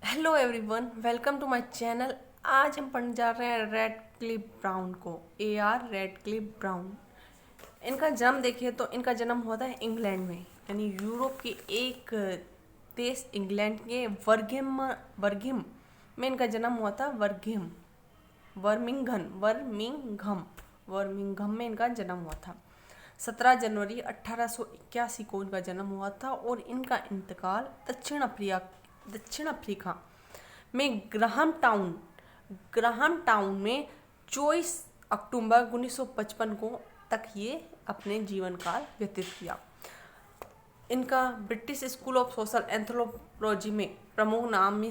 Hello everyone, welcome to my channel. आज हम पढ़ने जा रहे हैं रेडक्लिफ ब्राउन को। Radcliffe Brown. इनका जन्म देखिए तो इनका जन्म हुआ था इंग्लैंड में, यानी यूरोप के एक देश इंग्लैंड के वर्गिम में इनका जन्म हुआ था। वर्मिंघम में इनका जन्म हुआ था। 17 जनवरी 1881 को इनका जन्म हुआ था और इनका इंतकाल दक्षिण अफ्रीका में ग्राहम टाउन में 24 अक्टूबर 1955 को तक ये अपने जीवन काल व्यतीत किया। इनका British school of social anthropology में प्रमुख नाम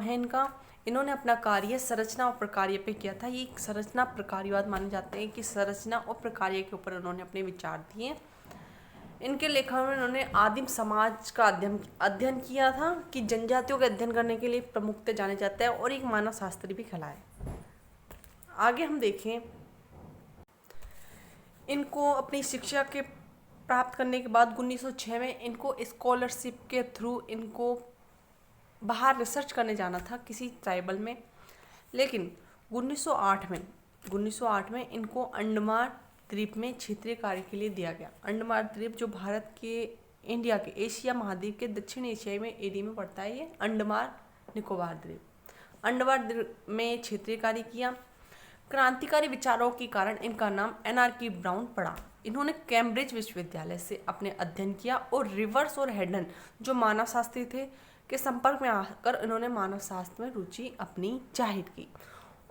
है इनका। इन्होंने अपना कार्य संरचना और प्रकार्य पे किया था। ये एक संरचना प्रकार्यवाद माने जाते हैं कि संरचना और प्रकार्य के ऊपर उन्होंने अपने विचार दिए। इनके लेखन में उन्होंने आदिम समाज का अध्ययन किया था कि जनजातियों के अध्ययन करने के लिए प्रमुखता जाने जाता है और एक मानव शास्त्री भी कहलाए। आगे हम देखें, इनको अपनी शिक्षा के प्राप्त करने के बाद 1906 में इनको स्कॉलरशिप के थ्रू इनको बाहर रिसर्च करने जाना था किसी ट्राइबल में, लेकिन 1908 में इनको अंडमान द्वीप में क्षेत्रीय कार्य के लिए दिया गया। अंडमान द्वीप जो भारत के इंडिया के एशिया महाद्वीप के दक्षिण एशिया में एरिया में पड़ता है, ये अंडमान निकोबार द्वीप। अंडमान द्वीप में क्षेत्रीय कार्य किया। क्रांतिकारी विचारों के कारण इनका नाम एनआरकी ब्राउन पड़ा। इन्होंने कैम्ब्रिज विश्वविद्यालय से अपने अध्ययन किया और रिवर्स और हेडन जो मानव शास्त्री थे के संपर्क में आकर इन्होंने मानव शास्त्र में रुचि अपनी जाहिर की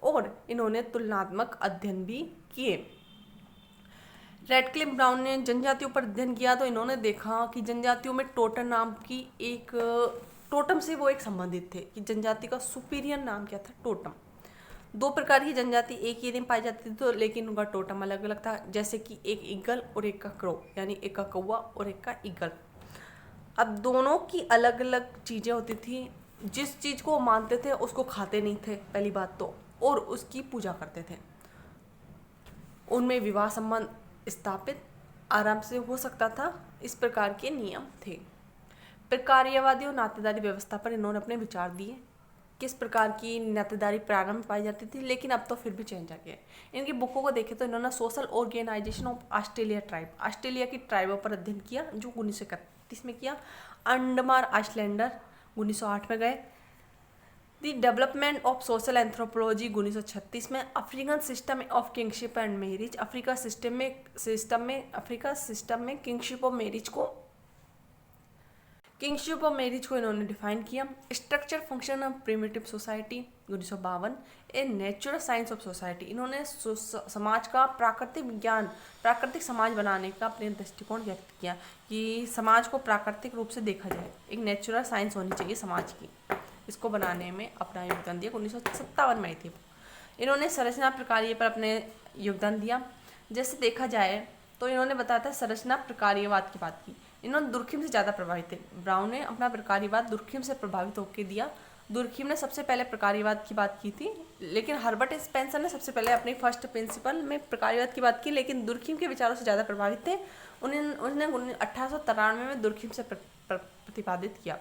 और इन्होंने तुलनात्मक अध्ययन भी किए। रेडक्लिफ ब्राउन ने जनजातियों पर अध्ययन किया तो इन्होंने देखा कि जनजातियों में टोटम नाम की एक टोटम से वो एक संबंधित थे कि जनजाति का सुपीरियर नाम क्या था, टोटम। दो प्रकार की जनजाति एक ही में पाई जाती थी तो लेकिन उनका टोटम अलग अलग था, जैसे कि एक ईगल और एक का क्रो, यानी एक का कौवा और एक का ईगल। अब दोनों की अलग अलग चीज़ें होती थी। जिस चीज़ को वो मानते थे उसको खाते नहीं थे पहली बात तो, और उसकी पूजा करते थे। उनमें विवाह संबंध स्थापित आराम से हो सकता था। इस प्रकार के नियम थे। प्रकार्यवादी और नातेदारी व्यवस्था पर इन्होंने अपने विचार दिए। किस प्रकार की नातेदारी प्रारंभ पाई जाती थी, लेकिन अब तो फिर भी चेंज आ गया। इनकी बुकों को देखें तो इन्होंने सोशल ऑर्गेनाइजेशन ऑफ ऑस्ट्रेलिया की ट्राइबों पर अध्ययन किया जो 1931 में किया। अंडमान आइसलैंडर 1908 में गए। The development of social anthropology 1936 में। African system of kingship and marriage, Africa system में किंगशिप ऑफ मैरिज को इन्होंने डिफाइन किया। Structure function of primitive society 1952। A natural science of society, इन्होंने समाज का प्राकृतिक समाज बनाने का अपने दृष्टिकोण व्यक्त किया कि समाज को प्राकृतिक रूप से देखा जाए, एक नेचुरल साइंस होनी चाहिए समाज की। इसको बनाने में अपना योगदान दिया। 1957 में आई थी। इन्होंने संरचना प्रकार्य पर अपने योगदान दिया। जैसे देखा जाए तो इन्होंने बताया था संरचना प्रकार्यवाद की बात की। इन्होंने दुर्खिम से ज़्यादा प्रभावित थे। ब्राउन ने अपना प्रकार्यवाद दुर्खिम से प्रभावित होकर दिया। दुर्खिम ने सबसे पहले प्रकार्यवाद की बात की थी, लेकिन हर्बर्ट स्पेंसर ने सबसे पहले अपनी फर्स्ट प्रिंसिपल में प्रकार्यवाद की बात की, लेकिन दुर्खिम के विचारों से ज़्यादा प्रभावित थे। उन्होंने 1893 में दुर्खिम से प्रतिपादित किया।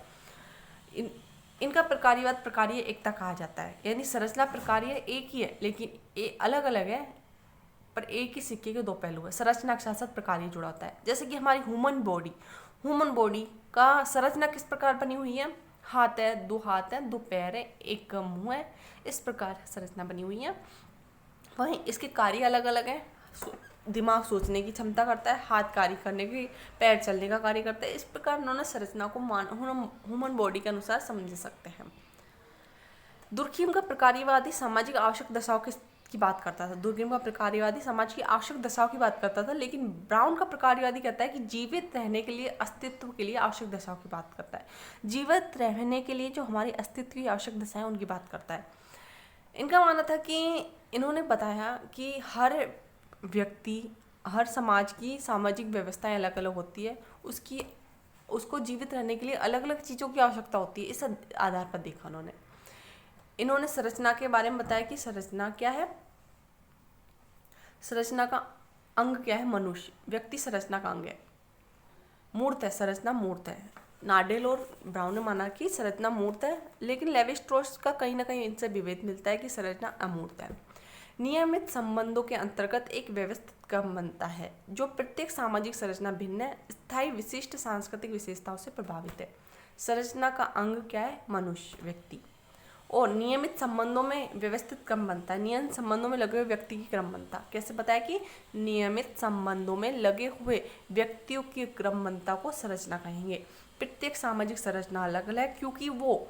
इनका प्रकार्य एकता कहा जाता है, यानी संरचना प्रकार्य एक ही है लेकिन ये अलग अलग है, पर एक ही सिक्के के दो पहलू है। संरचना के साथ साथ प्रकार्य जुड़ा होता है। जैसे कि हमारी ह्यूमन बॉडी का संरचना किस प्रकार बनी हुई है, दो हाथ है, दो पैर है, एक मुंह है, इस प्रकार संरचना बनी हुई है। वहीं इसके कार्य अलग अलग है। दिमाग सोचने की क्षमता करता है, हाथ कार्य करने की, पैर चलने का कार्य करता है। इस प्रकार उन्होंने संरचना को ह्यूमन बॉडी के अनुसार समझ सकते हैं। दुर्खिम का प्रकार्यवादी सामाजिक आवश्यक दशाओं की बात करता था। दुर्खिम का प्रकार्यवादी समाज की आवश्यक दशाओं की बात करता था, लेकिन ब्राउन का प्रकार्यवादी कहता है कि जीवित रहने के लिए, अस्तित्व के लिए आवश्यक दशाओं की बात करता है। जीवित रहने के लिए जो हमारी अस्तित्व की आवश्यक दशाएं उनकी बात करता है। इनका मानना था कि इन्होंने बताया कि हर व्यक्ति, हर समाज की सामाजिक व्यवस्थाएं अलग अलग होती है, उसको जीवित रहने के लिए अलग अलग चीज़ों की आवश्यकता होती है। इस आधार पर देखा इन्होंने संरचना के बारे में बताया कि संरचना क्या है। संरचना का अंग क्या है, मनुष्य व्यक्ति संरचना का अंग है। मूर्त है, संरचना मूर्त है। नाडेल और ब्राउन ने माना कि संरचना मूर्त है, लेकिन लेवी स्ट्रॉस का कहीं ना कहीं इनसे विभेद मिलता है कि संरचना अमूर्त है। नियमित संबंधों के अंतर्गत एक व्यवस्थित क्रम बनता है जो प्रत्येक सामाजिक संरचना भिन्न है, स्थायी विशिष्ट सांस्कृतिक विशेषताओं से प्रभावित है। संरचना का अंग क्या है? मनुष्य, व्यक्ति। और नियमित संबंधों में व्यवस्थित क्रम बनता है, नियमित संबंधों में लगे हुए व्यक्ति की क्रम बनता। कैसे बताया कि नियमित संबंधों में लगे हुए व्यक्तियों की क्रम बनता को संरचना कहेंगे। प्रत्येक सामाजिक संरचना अलग अलग है क्योंकि वो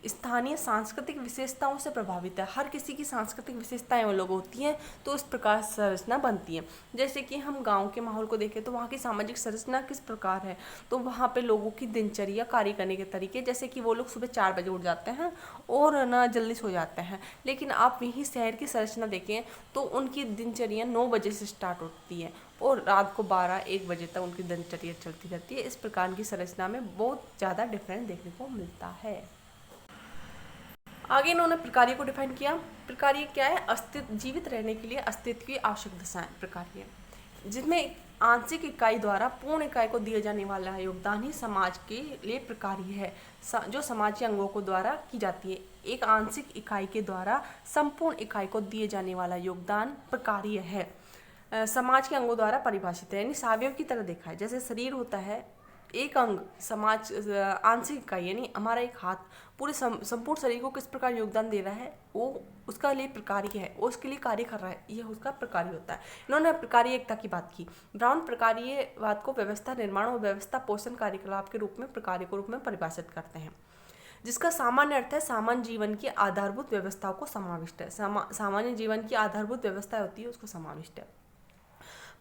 स्थानीय सांस्कृतिक विशेषताओं से प्रभावित है। हर किसी की सांस्कृतिक विशेषताएं अलग होती हैं, तो इस प्रकार संरचना बनती है। जैसे कि हम गांव के माहौल को देखें तो वहाँ की सामाजिक संरचना किस प्रकार है, तो वहाँ पे लोगों की दिनचर्या, कार्य करने के तरीके, जैसे कि वो लोग सुबह 4 बजे उठ जाते हैं और ना जल्दी सो जाते हैं। लेकिन आप यहीं शहर की संरचना देखें तो उनकी दिनचर्या 9 बजे से स्टार्ट होती है और रात को 12-1 बजे तक उनकी दिनचर्या चलती रहती है। इस प्रकार की संरचना में बहुत ज़्यादा डिफरेंस देखने को मिलता है। आगे इन्होंने प्रकार्य को डिफाइन किया। प्रकार्य क्या है? अस्तित्व, जीवित रहने के लिए अस्तित्व की आवश्यक दशाएं प्रकार्य, जिसमें आंशिक इकाई द्वारा पूर्ण इकाई को दिया जाने वाला योगदान ही समाज के लिए प्रकार्य है, जो समाज के अंगों को द्वारा की जाती है। एक आंशिक इकाई के द्वारा संपूर्ण इकाई को दिए जाने वाला योगदान प्रकार्य है, समाज के अंगों द्वारा परिभाषित है, यानी सावयव की तरह देखा है। जैसे शरीर होता है एक अंग, समाज आंशिक इकाई, यानी हमारा एक हाथ पूरे संपूर्ण शरीर को किस प्रकार योगदान दे रहा है, वो उसका लिए प्रकार्य है, वो उसके लिए कार्य कर रहा है, यह उसका प्रकार्य होता है। इन्होंने प्रकार्य एकता की बात की। ब्राउन प्रकार्यवाद को व्यवस्था निर्माण और व्यवस्था पोषण कार्यकलाप के रूप में प्रकार्य के रूप में परिभाषित करते हैं, जिसका सामान्य अर्थ है सामान्य जीवन की आधारभूत व्यवस्थाओं को समाविष्ट है। सामान्य जीवन की आधारभूत व्यवस्था होती है उसको समाविष्ट है।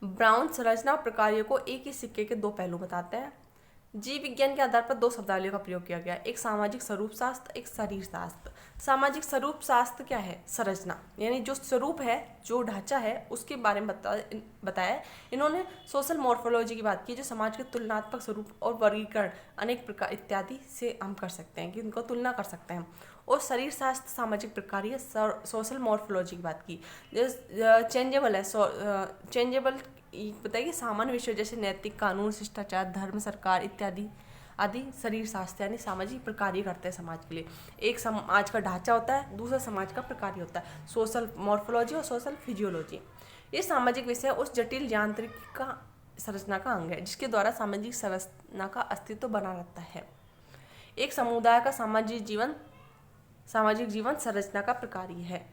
ब्राउन संरचना और प्रकार्य को एक ही सिक्के के दो पहलू बताते हैं। जीव विज्ञान के आधार पर 2 शब्दावलियों का प्रयोग किया गया, एक सामाजिक स्वरूप शास्त्र, एक शरीर शास्त्र। सामाजिक स्वरूप शास्त्र क्या है? संरचना, यानी जो स्वरूप है, जो ढांचा है, उसके बारे में बताया। इन्होंने सोशल मॉर्फोलॉजी की बात की, जो समाज के तुलनात्मक स्वरूप और वर्गीकरण अनेक प्रकार इत्यादि से हम कर सकते हैं कि उनको तुलना कर सकते हैं। और शरीर शास्त्र सामाजिक प्रकार्य सोशल मॉर्फोलॉजी की बात की, जो चेंजेबल है, चेंजेबल बताइए सामान्य विषय जैसे नैतिक, कानून, शिष्टाचार, धर्म, सरकार इत्यादि आदि शरीर शास्त्र यानी सामाजिक प्रकार्य करते हैं समाज के लिए। एक समाज का ढांचा होता है, दूसरा समाज का प्रकार्य होता है, सोशल मॉर्फोलॉजी और सोशल फिजियोलॉजी। ये सामाजिक विषय उस जटिल यांत्रिकी का संरचना का अंग है जिसके द्वारा सामाजिक संरचना का अस्तित्व बना रहता है। एक समुदाय का सामाजिक जीवन संरचना का प्रकार्य है।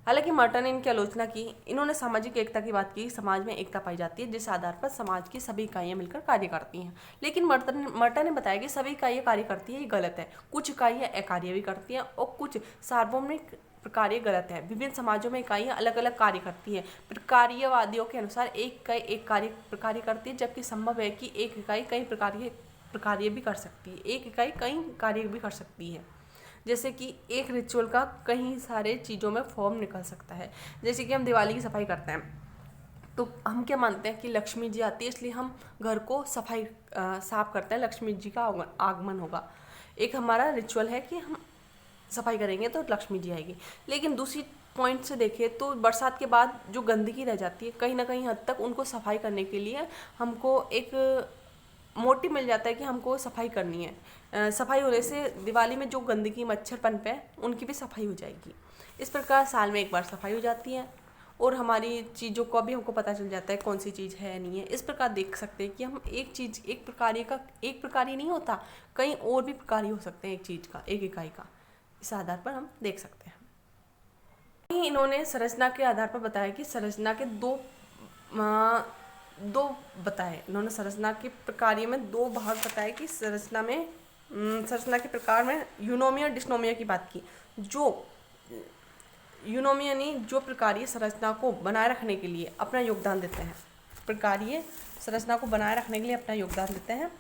हालांकि मर्टन ने इनकी आलोचना की। इन्होंने सामाजिक एकता की बात की, समाज में एकता पाई जाती है जिस आधार पर समाज की सभी इकाइयां मिलकर कार्य करती हैं। लेकिन मर्टन ने बताया कि सभी इकाइयां कार्य करती है, ये गलत है। कुछ इकाइयां अकार्य भी करती हैं और कुछ सार्वभौमिक प्रकार्य गलत है। विभिन्न समाजों में इकाइयां अलग अलग कार्य करती हैं। प्रकार्यवादियों के अनुसार एक इकाई एक प्रकार्य करती है, जबकि संभव है कि एक इकाई कई प्रकार्य भी कर सकती है, एक इकाई कई कार्य भी कर सकती है। जैसे कि एक रिचुअल का कई सारे चीज़ों में फॉर्म निकल सकता है। जैसे कि हम दिवाली की सफाई करते हैं तो हम क्या मानते हैं कि लक्ष्मी जी आती है, इसलिए हम घर को साफ करते हैं, लक्ष्मी जी का आगमन होगा। एक हमारा रिचुअल है कि हम सफाई करेंगे तो लक्ष्मी जी आएगी। लेकिन दूसरी पॉइंट से देखें तो बरसात के बाद जो गंदगी रह जाती है, कहीं ना कहीं हद तक उनको सफाई करने के लिए हमको एक मोटिव मिल जाता है कि हमको सफाई करनी है। सफाई होने से दिवाली में जो गंदगी, मच्छर पनपे हैं, उनकी भी सफाई हो जाएगी। इस प्रकार साल में एक बार सफाई हो जाती है और हमारी चीज़ों को भी हमको पता चल जाता है कौन सी चीज़ है नहीं है। इस प्रकार देख सकते हैं कि हम एक चीज़, एक प्रकार ही नहीं होता, कहीं और भी प्रकार हो सकते हैं एक चीज़ का, एक इकाई का। इस आधार पर हम देख सकते हैं। इन्होंने संरचना के आधार पर बताया कि संरचना के दो बताए। इन्होंने संरचना के प्रकार्य में 2 भाग बताए कि संरचना के प्रकार में यूनोमिया, डिस्नोमिया की बात की। जो यूनोमिया यानी जो प्रकार्य संरचना को बनाए रखने के लिए अपना योगदान देते हैं, प्रकार्य संरचना को बनाए रखने के लिए अपना योगदान देते हैं,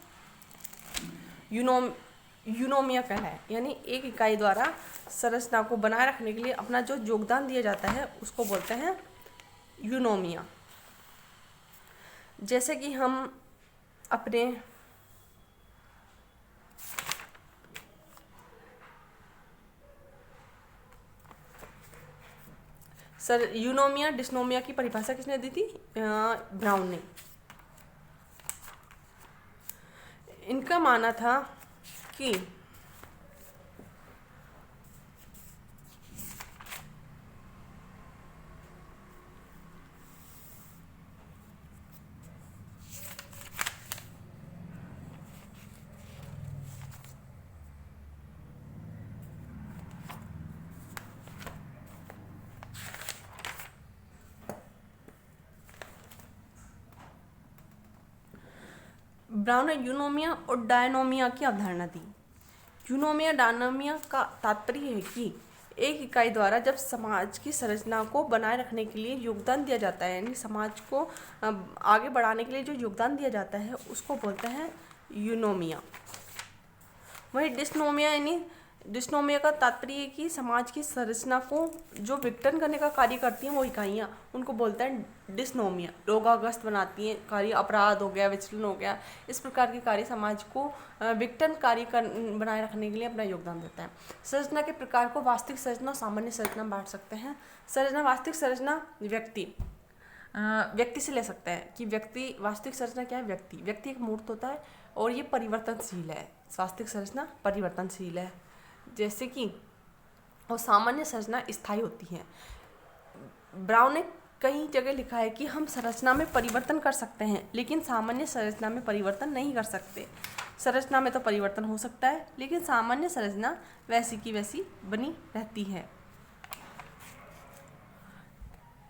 यूनोमिया क्या है, यानी एक इकाई द्वारा संरचना को बनाए रखने के लिए अपना जो योगदान दिया जाता है उसको बोलते हैं यूनोमिया। जैसे कि हम अपने यूनोमिया, डिस्नोमिया की परिभाषा किसने दी थी? ब्राउन ने। इनका मानना था कि ब्राउन ने यूनोमिया और डायनोमिया की अवधारणा दी। यूनोमिया डायनोमिया का तात्पर्य है कि एक इकाई द्वारा जब समाज की संरचना को बनाए रखने के लिए योगदान दिया जाता है, यानी समाज को आगे बढ़ाने के लिए जो योगदान दिया जाता है उसको बोलते हैं यूनोमिया। वही डिस्नोमिया, यानी डिस्नोमिया का तात्पर्य है कि समाज की संरचना को जो विघटन करने का कार्य करती हैं वो इकाइयाँ, उनको बोलते हैं डिस्नोमिया। रोगाग्रस्त बनाती हैं कार्य, अपराध हो गया, विचलन हो गया, इस प्रकार के कार्य समाज को विघटन कार्य बनाए रखने के लिए अपना योगदान देता है। संरचना के प्रकार को वास्तविक संरचना और सामान्य संरचना बांट सकते हैं। संरचना, वास्तविक संरचना व्यक्ति से ले सकते हैं कि व्यक्ति, वास्तविक संरचना क्या है, व्यक्ति एक मूर्त होता है और ये परिवर्तनशील है। वास्तविक संरचना परिवर्तनशील है, जैसे कि, और सामान्य संरचना स्थायी होती है। ब्राउन ने कई जगह लिखा है कि हम संरचना में परिवर्तन कर सकते हैं लेकिन सामान्य संरचना में परिवर्तन नहीं कर सकते। संरचना में तो परिवर्तन हो सकता है लेकिन सामान्य संरचना वैसी की वैसी बनी रहती है।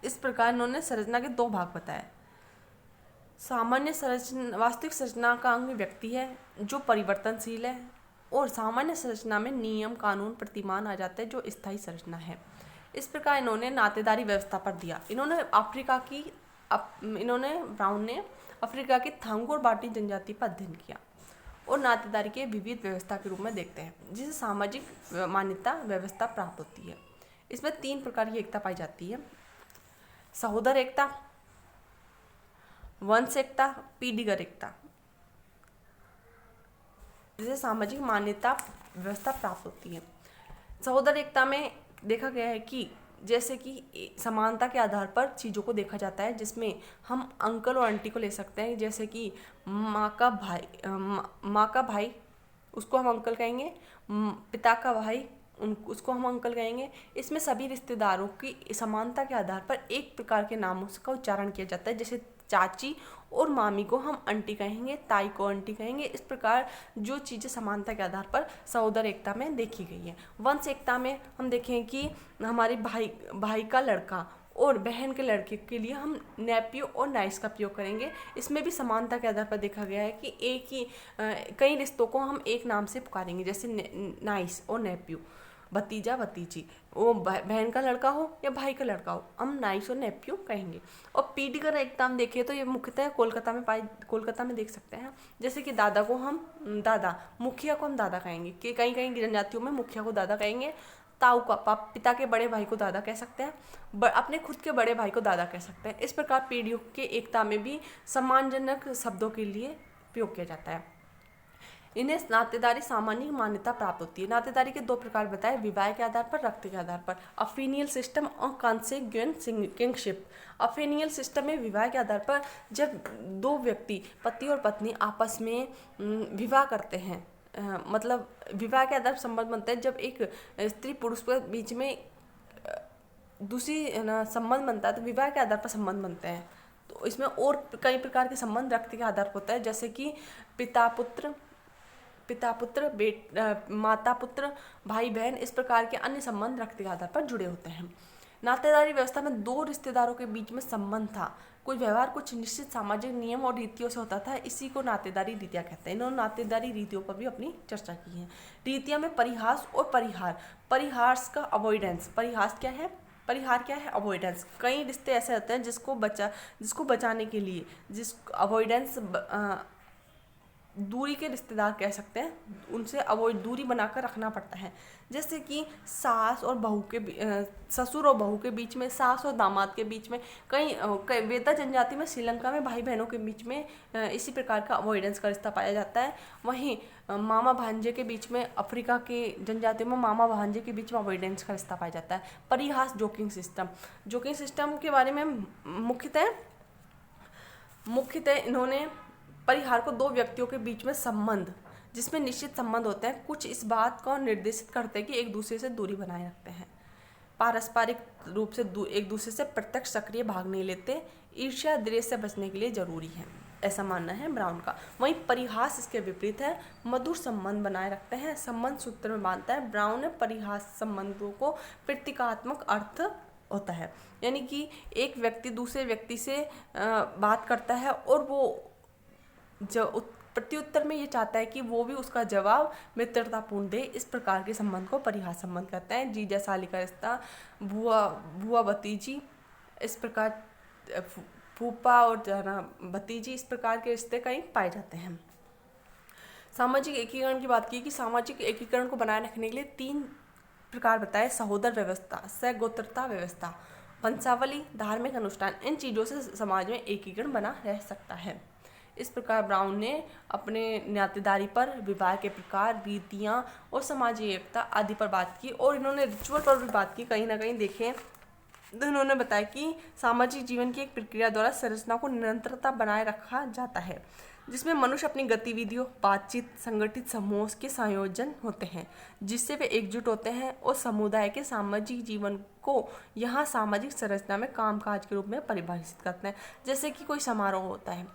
इस प्रकार इन्होंने संरचना के दो भाग बताए। सामान्य संरचना, वास्तविक संरचना का अंग व्यक्ति है जो परिवर्तनशील है, और सामान्य संरचना में नियम, कानून, प्रतिमान आ जाते हैं जो स्थायी संरचना है। इस प्रकार इन्होंने नातेदारी व्यवस्था पर दिया। ब्राउन ने अफ्रीका की थांगू और बाटी जनजाति पर अध्ययन किया और नातेदारी के विविध व्यवस्था के रूप में देखते हैं, जिसे सामाजिक मान्यता व्यवस्था प्राप्त होती है। इसमें 3 प्रकार की एकता पाई जाती है: सहोदर एकता, वंश एकता, पीढ़ीगत एकता, जिसे सामाजिक मान्यता व्यवस्था प्राप्त होती है। सहोदर एकता में देखा गया है कि जैसे कि समानता के आधार पर चीज़ों को देखा जाता है, जिसमें हम अंकल और आंटी को ले सकते हैं। जैसे कि माँ का भाई उसको हम अंकल कहेंगे, पिता का भाई उसको हम अंकल कहेंगे। इसमें सभी रिश्तेदारों की समानता के आधार पर एक प्रकार के नामों का उच्चारण किया जाता है। जैसे चाची और मामी को हम आंटी कहेंगे, ताई को आंटी कहेंगे। इस प्रकार जो चीज़ें समानता के आधार पर सहोदर एकता में देखी गई है। वंश एकता में हम देखें कि हमारे भाई का लड़का और बहन के लड़के के लिए हम नेप्यू और नाइस का प्रयोग करेंगे। इसमें भी समानता के आधार पर देखा गया है कि एक ही कई रिश्तों को हम एक नाम से पुकारेंगे, जैसे नाइस और नेप्यू, भतीजा भतीजी, वो बहन का लड़का हो या भाई का लड़का हो, हम नाइस और नेप्यू कहेंगे। और पीढ़ीगत एकता हम देखें तो ये मुख्यतः कोलकाता में देख सकते हैं। जैसे कि दादा को हम दादा, मुखिया को हम दादा कहेंगे, कि कहीं जनजातियों में मुखिया को दादा कहेंगे। ताऊ का पिता के बड़े भाई को दादा कह सकते हैं, अपने खुद के बड़े भाई को दादा कह सकते हैं। इस प्रकार पीढ़ियों के एकता में भी सम्मानजनक शब्दों के लिए प्रयोग किया जाता है। इन्हें नातेदारी सामान्य मान्यता प्राप्त होती है। नातेदारी के 2 प्रकार बताए: विवाह के आधार पर, रक्त के आधार पर। अफिनियल सिस्टम और कॉन्सेग्युएंट किंगशिप। अफिनियल सिस्टम में विवाह के आधार पर जब 2 व्यक्ति, पति और पत्नी, आपस में विवाह करते हैं, मतलब विवाह के आधार पर संबंध बनते हैं। जब एक स्त्री पुरुष के बीच में दूसरी संबंध बनता है तो विवाह के आधार पर संबंध बनते हैं। तो इसमें और कई प्रकार के संबंध रक्त के आधार पर होता है, जैसे कि पिता पुत्र, माता पुत्र, भाई बहन, इस प्रकार के अन्य संबंध रक्त के आधार पर जुड़े होते हैं। नातेदारी व्यवस्था में 2 रिश्तेदारों के बीच में संबंध था। कुछ व्यवहार कुछ निश्चित सामाजिक नियम और रीतियों से होता था। इसी को नातेदारी रीतियाँ कहते हैं। इन्होंने नातेदारी रीतियों पर भी अपनी चर्चा की है। रीतियाँ में परिहास और परिहार। परिहास का अवॉइडेंस। परिहास क्या है? परिहार क्या है? अवॉइडेंस। कई रिश्ते ऐसे होते हैं जिसको बचाने के लिए, अवॉइडेंस, दूरी के रिश्तेदार कह सकते हैं, उनसे दूरी बनाकर रखना पड़ता है। जैसे कि ससुर और बहू के बीच में, सास और दामाद के बीच में, कई वेदा जनजाति में, श्रीलंका में भाई बहनों के बीच में इसी प्रकार का अवॉइडेंस का रिश्ता पाया जाता है। वहीं मामा भांजे के बीच में, अफ्रीका के जनजातियों में मामा भांजे के बीच में अवॉइडेंस का रिश्ता पाया जाता है। परिहास जोकिंग सिस्टम के बारे में मुख्यतः इन्होंने परिहार को 2 व्यक्तियों के बीच में संबंध, जिसमें निश्चित संबंध होते हैं, कुछ इस बात को निर्देशित करते हैं कि एक दूसरे से दूरी बनाए रखते हैं, पारस्परिक रूप से एक दूसरे से प्रत्यक्ष सक्रिय भाग नहीं लेते, ईर्ष्या द्वेष से बचने के लिए जरूरी है, ऐसा मानना है ब्राउन का। वहीं परिहास इसके विपरीत है, मधुर संबंध बनाए रखते हैं, संबंध सूत्र में बांधता है। ब्राउन ने परिहास संबंधों को प्रतीकात्मक अर्थ होता है, यानी कि एक व्यक्ति दूसरे व्यक्ति से बात करता है और वो प्रत्युत्तर में ये चाहता है कि वो भी उसका जवाब मित्रतापूर्ण दे। इस प्रकार के संबंध को परिहास संबंध कहते हैं। जीजा साली का रिश्ता, बुआ भतीजी, इस प्रकार फूफा और भतीजी, इस प्रकार के रिश्ते कहीं पाए जाते हैं। सामाजिक एकीकरण की बात की कि सामाजिक एकीकरण को बनाए रखने के लिए 3 प्रकार बताए: सहोदर व्यवस्था, सगोत्रता व्यवस्था, वंशावली, धार्मिक अनुष्ठान। इन चीज़ों से समाज में एकीकरण बना रह सकता है। इस प्रकार ब्राउन ने अपने नातेदारी पर, विवाह के प्रकार, रीतियाँ और सामाजिक एकता आदि पर बात की, और इन्होंने रिचुअल पर भी बात की। कहीं ना कहीं देखें तो इन्होंने बताया कि सामाजिक जीवन की एक प्रक्रिया द्वारा संरचना को निरंतरता बनाए रखा जाता है, जिसमें मनुष्य अपनी गतिविधियों, बातचीत, संगठित समूहों के संयोजन होते हैं, जिससे वे एकजुट होते हैं और समुदाय के सामाजिक जीवन को यहाँ सामाजिक संरचना में कामकाज के रूप में परिभाषित करते हैं। जैसे कि कोई समारोह होता है,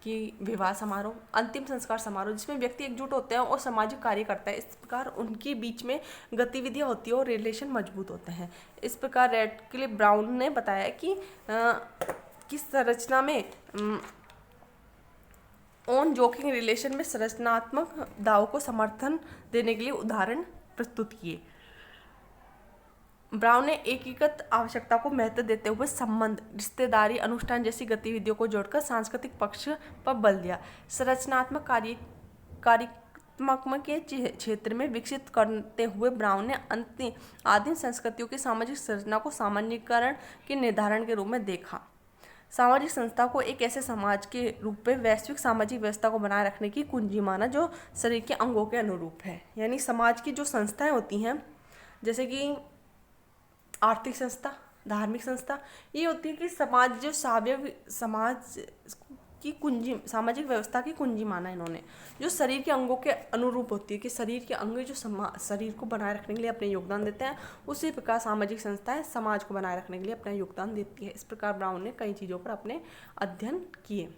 कि विवाह समारोह, अंतिम संस्कार समारोह, जिसमें व्यक्ति एकजुट होते हैं और सामाजिक कार्य करता है। इस प्रकार उनके बीच में गतिविधियाँ होती है और रिलेशन मजबूत होते हैं। इस प्रकार रेडक्लिफ ब्राउन ने बताया कि किस संरचना में ऑन जोकिंग रिलेशन में संरचनात्मक दावों को समर्थन देने के लिए उदाहरण प्रस्तुत किए। ब्राउन ने एकीकृत आवश्यकता को महत्व देते हुए संबंध, रिश्तेदारी, अनुष्ठान जैसी गतिविधियों को जोड़कर सांस्कृतिक पक्ष पर बल दिया। संरचनात्मक कार्यात्मक के क्षेत्र में विकसित करते हुए ब्राउन ने आदिम संस्कृतियों की सामाजिक संरचना को सामान्यीकरण के निर्धारण के रूप में देखा। सामाजिक संस्था को एक ऐसे समाज के रूप में वैश्विक सामाजिक व्यवस्था को बनाए रखने की कुंजी माना जो शरीर के अंगों के अनुरूप है। यानी समाज की जो संस्थाएं होती हैं, जैसे कि आर्थिक संस्था, धार्मिक संस्था, ये होती है कि समाज जो समाज की कुंजी, सामाजिक व्यवस्था की कुंजी माना इन्होंने, जो शरीर के अंगों के अनुरूप होती है, कि शरीर के अंग जो शरीर को बनाए रखने के लिए अपने योगदान देते हैं, उसी प्रकार सामाजिक संस्थाएं समाज को बनाए रखने के लिए अपना योगदान देती है। इस प्रकार ब्राउन ने कई चीज़ों पर अपने अध्ययन किए।